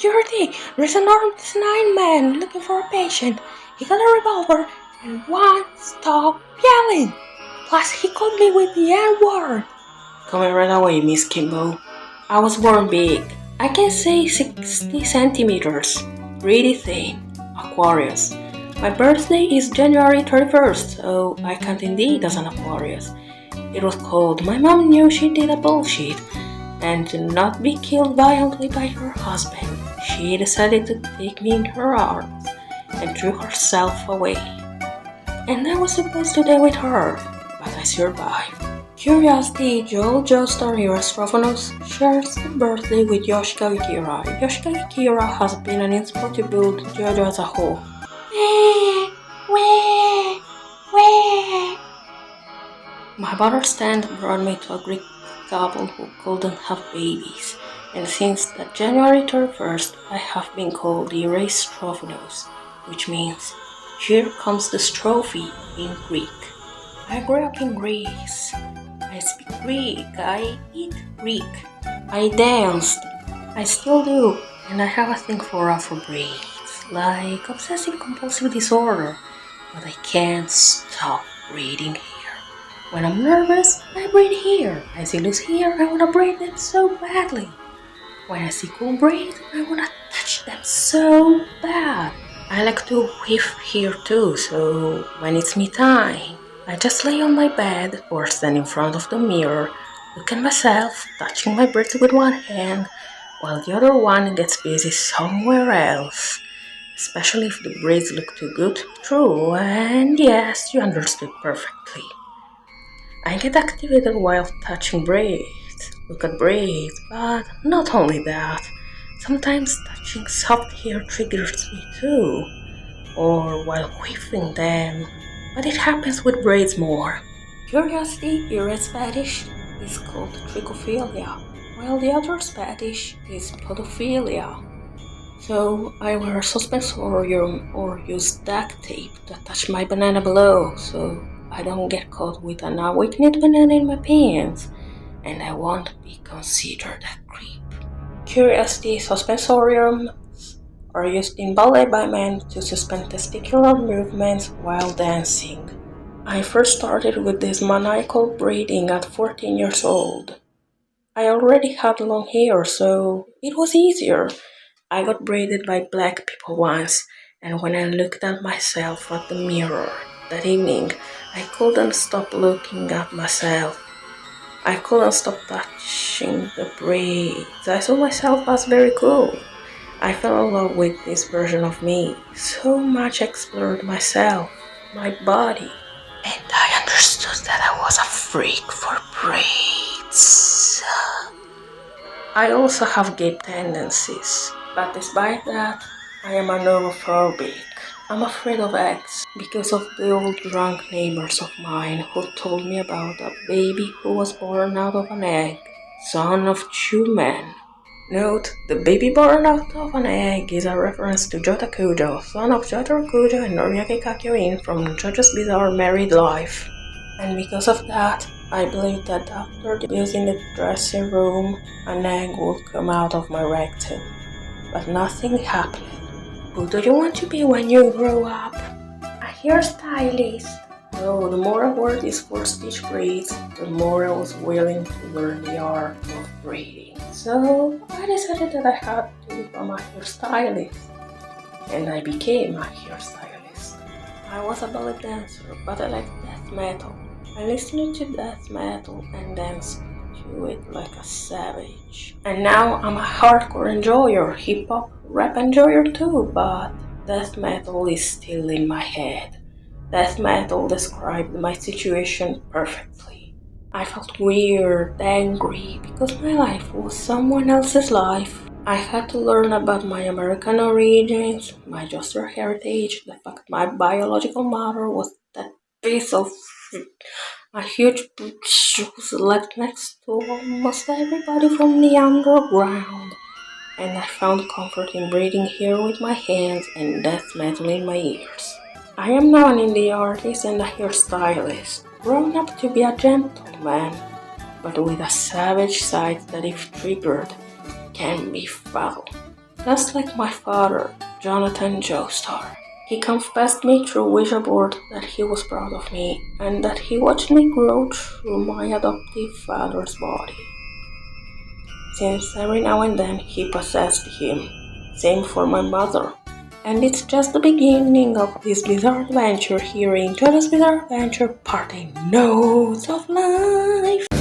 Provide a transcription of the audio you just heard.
security! There's an armed S9 man looking for a patient. He got a revolver and won't stop yelling. Plus, he called me with the N-word. Come here right away, Miss Kimbo. I was born big. I can say 60 centimeters. Pretty thin. Aquarius. My birthday is January 31st, so I count indeed as an Aquarius. It was cold. My mom knew she did a bullshit, and to not be killed violently by her husband, she decided to take me in her arms and threw herself away. And I was supposed to die with her, but I survived. Curiosity, Jojo story Restrophanos shares the birthday with Yoshika Kira. Yoshika Kira has been an inspiration to build Jojo as a whole. My mother's aunt brought me to a Greek couple who couldn't have babies, and since that January 31st, I have been called the Restrophanos, which means here comes this trophy in Greek. I grew up in Greece. I speak Greek, I eat Greek, I danced, I still do, and I have a thing for Afro braids, like obsessive compulsive disorder, but I can't stop braiding here. When I'm nervous, I braid here. I see loose hair, I wanna braid them so badly. When I see cool braids, I wanna touch them so bad. I like to whiff here too, so when it's me time, I just lay on my bed or stand in front of the mirror, look at myself, touching my braids with one hand, while the other one gets busy somewhere else. Especially if the braids look too good to be true, and yes, you understood perfectly. I get activated while touching braids, look at braids, but not only that. Sometimes touching soft hair triggers me too, or while whiffing them. But it happens with braids more. Curiosity, here in Spanish, is called trichophilia, while the other Spanish is podophilia. So I wear a suspensorium or use duct tape to attach my banana below, so I don't get caught with an awakened banana in my pants, and I won't be considered a creep. Curiosity, suspensorium are used in ballet by men to suspend testicular movements while dancing. I first started with this maniacal braiding at 14 years old. I already had long hair, so it was easier. I got braided by black people once, and when I looked at myself at the mirror that evening, I couldn't stop looking at myself. I couldn't stop touching the braids. I saw myself as very cool. I fell in love with this version of me, so much I explored myself, my body, and I understood that I was a freak for braids. I also have gay tendencies, but despite that, I am a neurophobic. I'm afraid of eggs because of the old drunk neighbors of mine who told me about a baby who was born out of an egg, son of two men. Note, the baby born out of an egg is a reference to Jota Kujo, son of Jotaro Kujo and Noriaki Kakyoin from JoJo's Bizarre Married Life. And because of that, I believe that after using the dressing room, an egg would come out of my rectum. But nothing happened. Who do you want to be when you grow up? A hairstylist. So the more I wore these 4-stitch braids, the more I was willing to learn the art of braiding. So I decided that I had to become a hairstylist, and I became a hairstylist. I was a ballet dancer, but I liked death metal. I listened to death metal and danced to it like a savage. And now I'm a hardcore enjoyer, hip-hop, rap enjoyer too, but death metal is still in my head. Death metal described my situation perfectly. I felt weird, angry, because my life was someone else's life. I had to learn about my American origins, my Joster heritage, the fact my biological mother was that piece of shit. A huge bitch who slept next to almost everybody from the underground. And I found comfort in braiding hair with my hands and death metal in my ears. I am now an indie artist and a hairstylist, grown up to be a gentleman, but with a savage side that if triggered, can be foul. Just like my father, Jonathan Joestar. He confessed me through Ouija board that he was proud of me and that he watched me grow through my adoptive father's body. Since every now and then he possessed him. Same for my mother. And it's just the beginning of this bizarre adventure here in Jojo's Bizarre Adventure Party Notes of Life.